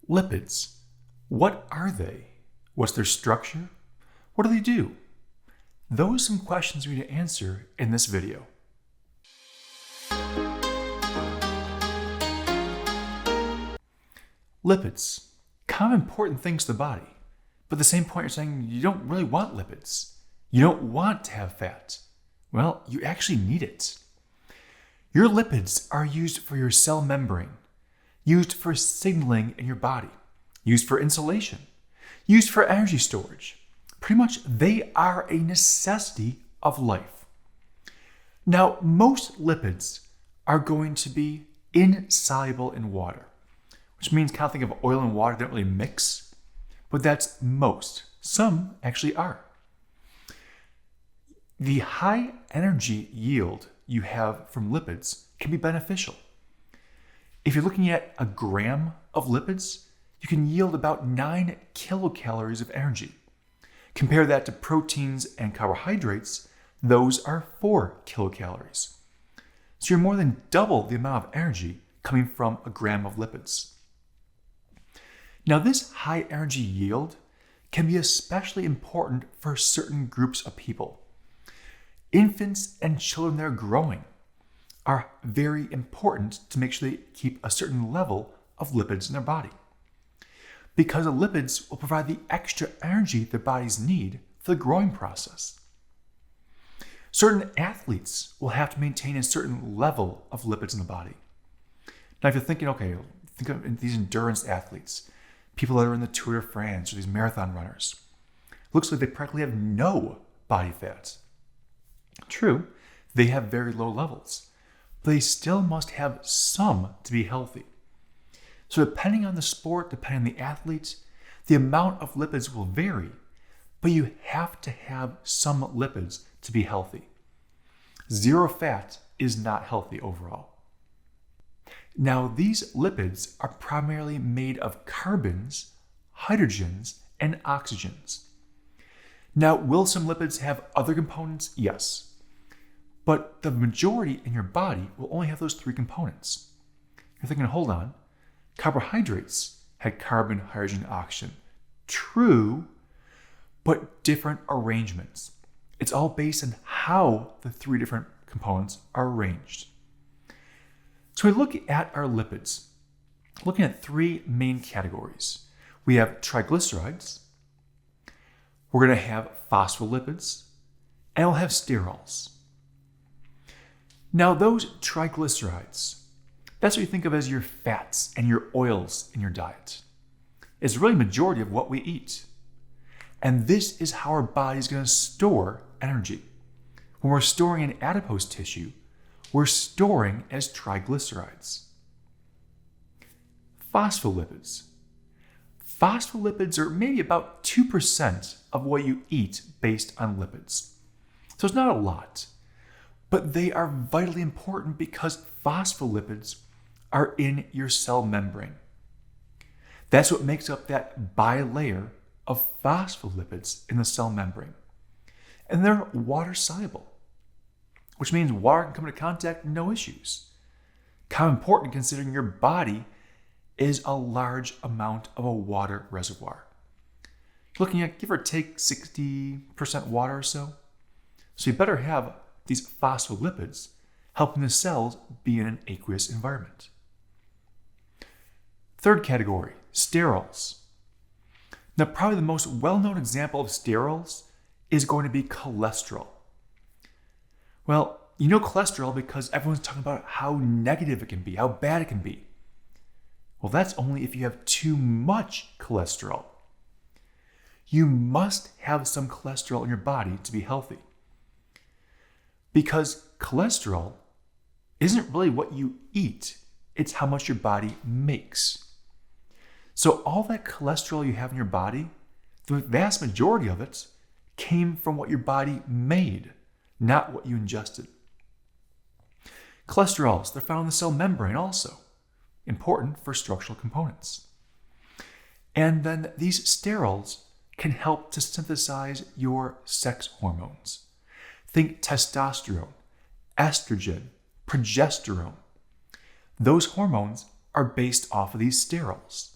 Lipids. What are they? What's their structure? What do they do? Those are some questions we need to answer in this video. Lipids. Kind of important things to the body. But at the same point, you're saying you don't really want lipids. You don't want to have fat. Well, you actually need it. Your lipids are used for your cell membrane, used for signaling in your body, used for insulation, used for energy storage. Pretty much, they are a necessity of life. Now, most lipids are going to be insoluble in water, which means kind of think of oil and water don't really mix, but that's most. Some actually are. The high energy yield you have from lipids can be beneficial. If you're looking at a gram of lipids, you can yield about 9 kilocalories of energy. Compare that to proteins and carbohydrates, those are 4 kilocalories. So you're more than double the amount of energy coming from a gram of lipids. Now, this high energy yield can be especially important for certain groups of people. Infants and children that are growing are very important to make sure they keep a certain level of lipids in their body, because the lipids will provide the extra energy their bodies need for the growing process. Certain athletes will have to maintain a certain level of lipids in the body. Now, if you're thinking, okay, think of these endurance athletes, people that are in the Tour de France or these marathon runners, looks like they practically have no body fat. True, they have very low levels, but they still must have some to be healthy. So depending on the sport, depending on the athlete, the amount of lipids will vary, but you have to have some lipids to be healthy. Zero fat is not healthy overall. Now, these lipids are primarily made of carbons, hydrogens, and oxygens. Now, will some lipids have other components? Yes. But the majority in your body will only have those 3 components. You're thinking, hold on, carbohydrates had carbon, hydrogen, oxygen. True, but different arrangements. It's all based on how the 3 different components are arranged. So we look at our lipids, looking at 3 main categories. We have triglycerides, we're going to have phospholipids, and we'll have sterols. Now, those triglycerides, that's what you think of as your fats and your oils in your diet. It's really the majority of what we eat. And this is how our body is going to store energy. When we're storing in adipose tissue, we're storing as triglycerides. Phospholipids. Phospholipids are maybe about 2% of what you eat based on lipids. So it's not a lot, but they are vitally important because phospholipids are in your cell membrane. That's what makes up that bilayer of phospholipids in the cell membrane. And they're water soluble, which means water can come into contact, no issues. Kind of important considering your body is a large amount of a water reservoir. Looking at give or take 60% water or so. So you better have these phospholipids helping the cells be in an aqueous environment. Third category, sterols. Now, probably the most well-known example of sterols is going to be cholesterol. Well, you know cholesterol because everyone's talking about how negative it can be, how bad it can be. Well, that's only if you have too much cholesterol. You must have some cholesterol in your body to be healthy. Because cholesterol isn't really what you eat, it's how much your body makes. So all that cholesterol you have in your body, the vast majority of it came from what your body made, not what you ingested. Cholesterols, they're found in the cell membrane also, important for structural components. And then these sterols can help to synthesize your sex hormones. Think testosterone, estrogen, progesterone. Those hormones are based off of these sterols.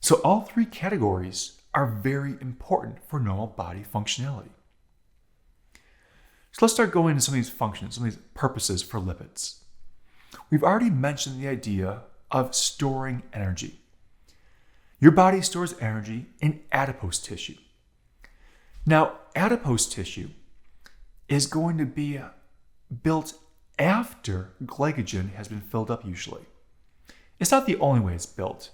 So all three categories are very important for normal body functionality. So let's start going into some of these functions, some of these purposes for lipids. We've already mentioned the idea of storing energy. Your body stores energy in adipose tissue. Now, adipose tissue is going to be built after glycogen has been filled up usually. It's not the only way it's built,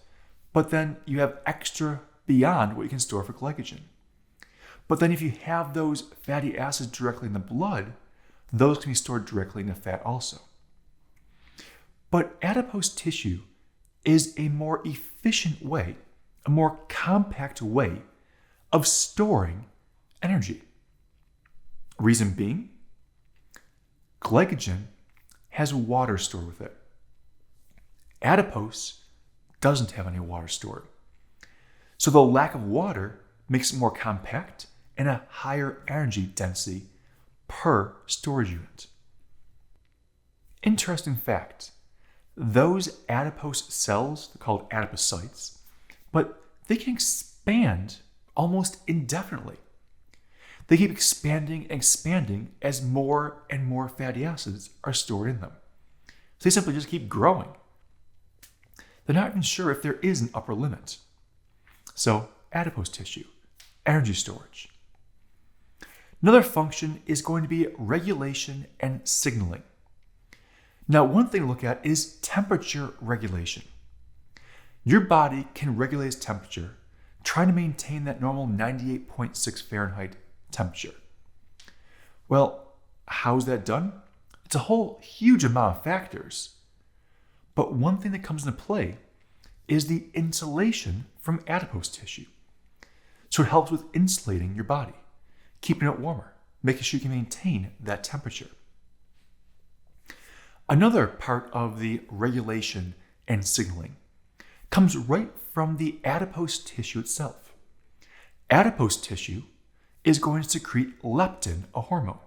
but then you have extra beyond what you can store for glycogen. But then if you have those fatty acids directly in the blood, those can be stored directly in the fat also. But adipose tissue is a more efficient way, a more compact way of storing energy. Reason being, glycogen has water stored with it. Adipose doesn't have any water stored. So the lack of water makes it more compact and a higher energy density per storage unit. Interesting fact, those adipose cells, they're called adipocytes, but they can expand almost indefinitely. They keep expanding and expanding as more and more fatty acids are stored in them. So they simply just keep growing. They're not even sure if there is an upper limit. So adipose tissue, energy storage. Another function is going to be regulation and signaling. Now, one thing to look at is temperature regulation. Your body can regulate its temperature, trying to maintain that normal 98.6 Fahrenheit temperature. Well, how's that done? It's a whole huge amount of factors. But one thing that comes into play is the insulation from adipose tissue. So it helps with insulating your body, keeping it warmer, making sure you can maintain that temperature. Another part of the regulation and signaling comes right from the adipose tissue itself. Adipose tissue is going to secrete leptin, a hormone.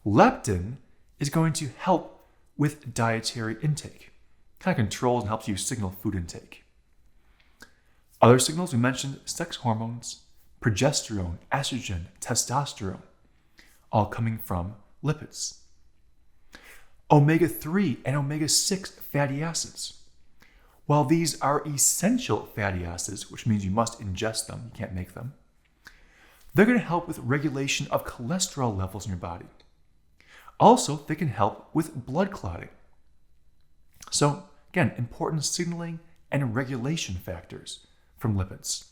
Leptin is going to help with dietary intake. Kind of controls and helps you signal food intake. Other signals, we mentioned sex hormones, progesterone, estrogen, testosterone, all coming from lipids. Omega-3 and omega-6 fatty acids. While these are essential fatty acids, which means you must ingest them, you can't make them, they're going to help with regulation of cholesterol levels in your body. Also, they can help with blood clotting. So, again, important signaling and regulation factors from lipids.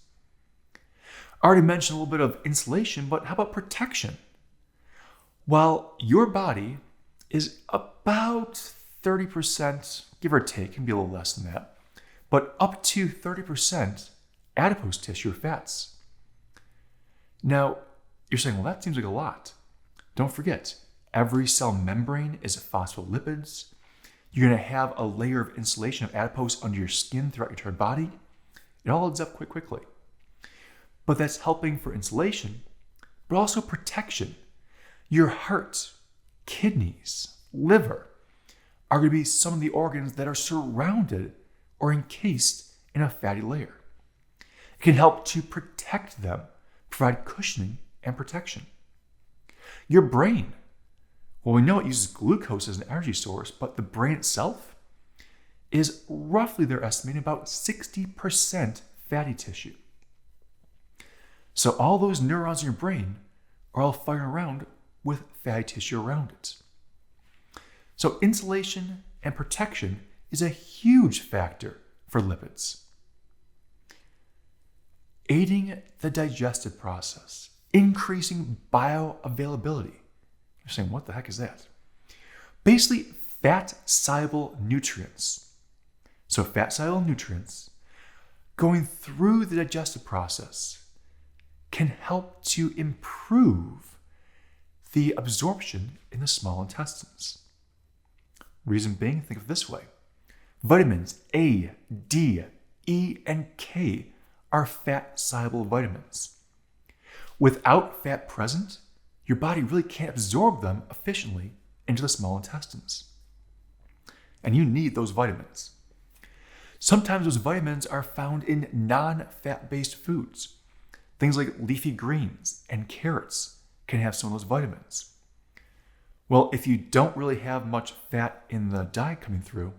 I already mentioned a little bit of insulation, but how about protection? While your body is about 30%, give or take, can be a little less than that, but up to 30% adipose tissue or fats. Now, you're saying, well, that seems like a lot. Don't forget, every cell membrane is phospholipids. You're going to have a layer of insulation of adipose under your skin throughout your entire body. It all adds up quite quickly. But that's helping for insulation, but also protection. Your heart, kidneys, liver are going to be some of the organs that are surrounded or encased in a fatty layer. It can help to protect them, provide cushioning and protection. Your brain, well, we know it uses glucose as an energy source, but the brain itself is roughly, they're estimating, about 60% fatty tissue. So all those neurons in your brain are all firing around with fatty tissue around it. So insulation and protection is a huge factor for lipids. Aiding the digestive process, increasing bioavailability. You're saying, what the heck is that? Basically, fat-soluble nutrients. So fat-soluble nutrients going through the digestive process can help to improve the absorption in the small intestines. Reason being, think of it this way. Vitamins A, D, E, and K are fat-soluble vitamins. Without fat present, your body really can't absorb them efficiently into the small intestines. And you need those vitamins. Sometimes those vitamins are found in non-fat-based foods. Things like leafy greens and carrots can have some of those vitamins. Well, if you don't really have much fat in the diet coming through,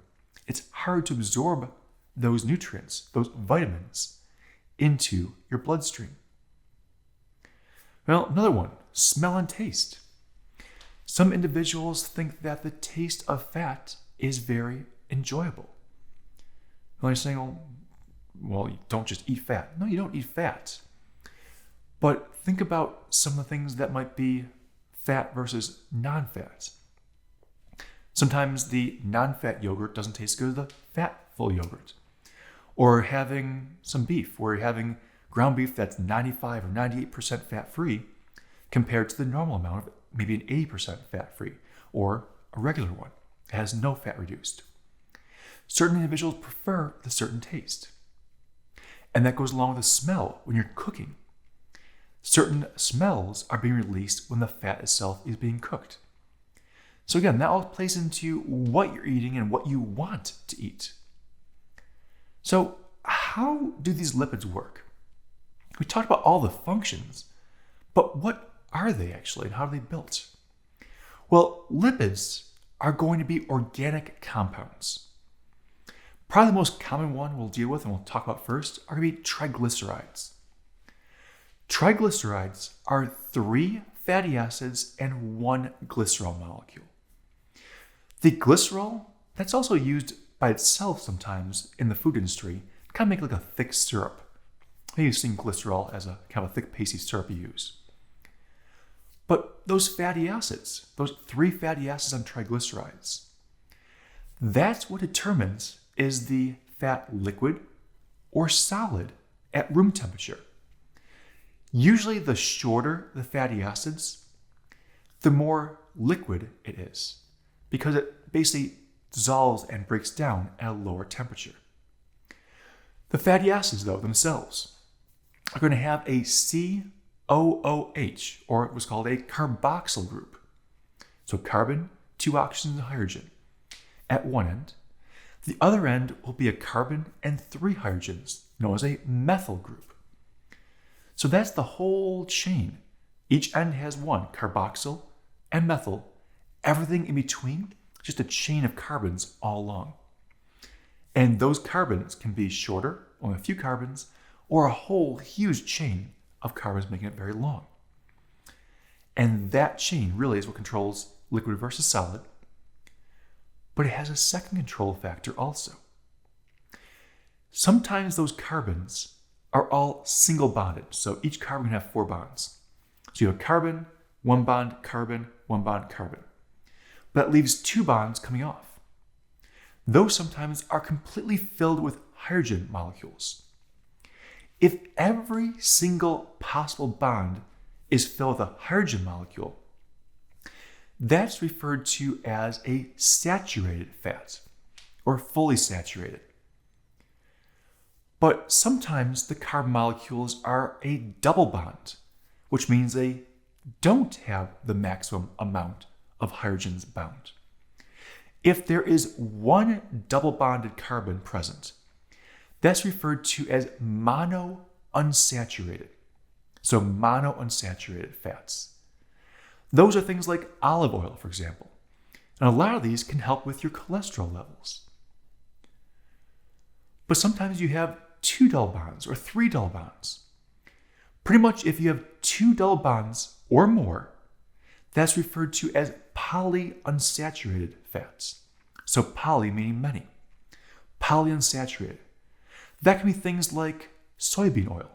it's hard to absorb those nutrients, those vitamins, into your bloodstream. Well, another one, smell and taste. Some individuals think that the taste of fat is very enjoyable. Well, you're saying, well, you don't just eat fat. No, you don't eat fat. But think about some of the things that might be fat versus non-fat. Sometimes the non-fat yogurt doesn't taste good as the fat-full yogurt. Or having some beef, where you're having ground beef that's 95 or 98% fat-free compared to the normal amount of maybe an 80% fat-free, or a regular one that has no fat reduced. Certain individuals prefer the certain taste. And that goes along with the smell when you're cooking. Certain smells are being released when the fat itself is being cooked. So again, that all plays into what you're eating and what you want to eat. So how do these lipids work? We talked about all the functions, but what are they actually and how are they built? Well, lipids are going to be organic compounds. Probably the most common one we'll deal with and we'll talk about first are going to be triglycerides. Triglycerides are 3 fatty acids and 1 glycerol molecule. The glycerol, that's also used by itself sometimes in the food industry to kind of make like a thick syrup. Maybe you've seen glycerol as a kind of a thick pasty syrup you use. But those fatty acids, those 3 fatty acids on triglycerides, that's what determines is the fat liquid or solid at room temperature. Usually the shorter the fatty acids, the more liquid it is, because it basically dissolves and breaks down at a lower temperature. The fatty acids, though, themselves are going to have a COOH, or what's called a carboxyl group. So carbon, 2 oxygens, and hydrogen at one end. The other end will be a carbon and 3 hydrogens, known as a methyl group. So that's the whole chain. Each end has one, carboxyl and methyl. Everything in between, just a chain of carbons all along. And those carbons can be shorter, only a few carbons, or a whole huge chain of carbons making it very long. And that chain really is what controls liquid versus solid. But it has a second control factor also. Sometimes those carbons are all single bonded. So each carbon can have 4 bonds. So you have carbon, 1 bond, carbon, 1 bond, carbon. But that leaves 2 bonds coming off. Those sometimes are completely filled with hydrogen molecules. If every single possible bond is filled with a hydrogen molecule, that's referred to as a saturated fat, or fully saturated. But sometimes the carbon molecules are a double bond, which means they don't have the maximum amount of hydrogens bound. If there is 1 double bonded carbon present, that's referred to as monounsaturated. So monounsaturated fats. Those are things like olive oil, for example. And a lot of these can help with your cholesterol levels. But sometimes you have 2 double bonds or 3 double bonds. Pretty much if you have 2 double bonds or more, that's referred to as polyunsaturated fats. So poly meaning many. Polyunsaturated. That can be things like soybean oil.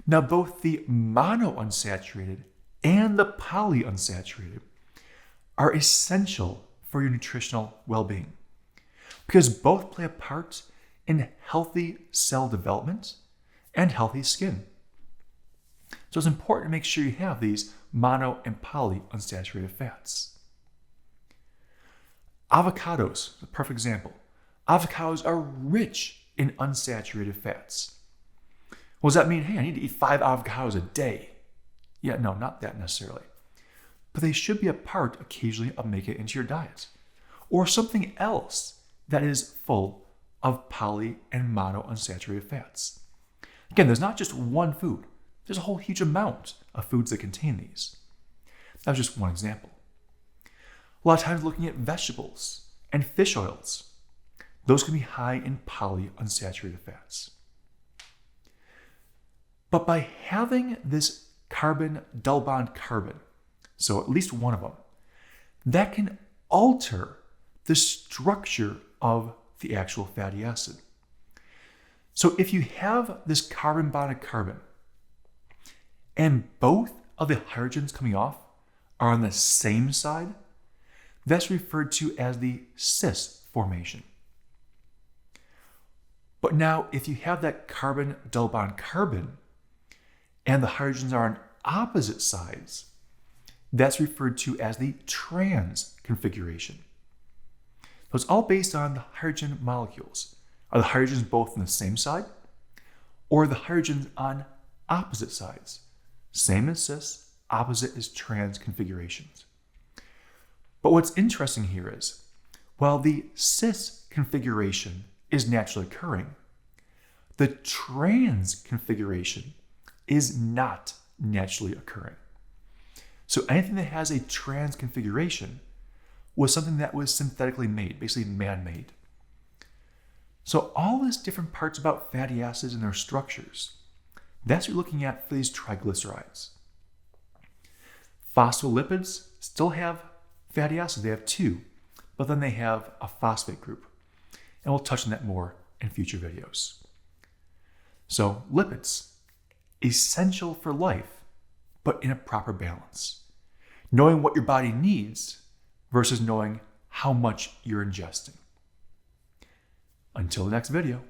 Now both the monounsaturated and the polyunsaturated are essential for your nutritional well-being because both play a part in healthy cell development and healthy skin. So it's important to make sure you have these mono and polyunsaturated fats. Avocados, a perfect example. Avocados are rich in unsaturated fats. What does that mean? Hey, I need to eat 5 avocados a day. Yeah, no, not that necessarily. But they should be a part occasionally of making it into your diet. Or something else that is full of poly and monounsaturated fats. Again, there's not just one food. There's a whole huge amount of foods that contain these. That was just one example. A lot of times looking at vegetables and fish oils. Those can be high in polyunsaturated fats. But by having this carbon double bond carbon, so at least one of them, that can alter the structure of the actual fatty acid. So if you have this carbon bonded carbon and both of the hydrogens coming off are on the same side, that's referred to as the cis formation. But now if you have that carbon double bond carbon and the hydrogens are on opposite sides, that's referred to as the trans configuration. So it's all based on the hydrogen molecules. Are the hydrogens both on the same side, or are the hydrogens on opposite sides? Same as cis, opposite is trans configurations. But what's interesting here is, while the cis configuration is naturally occurring, the trans configuration is not naturally occurring. So anything that has a trans configuration was something that was synthetically made, basically man-made. So all these different parts about fatty acids and their structures, that's what you're looking at for these triglycerides. Phospholipids still have fatty acids. They have two, but then they have a phosphate group. And we'll touch on that more in future videos. So lipids, essential for life, but in a proper balance. Knowing what your body needs versus knowing how much you're ingesting. Until the next video.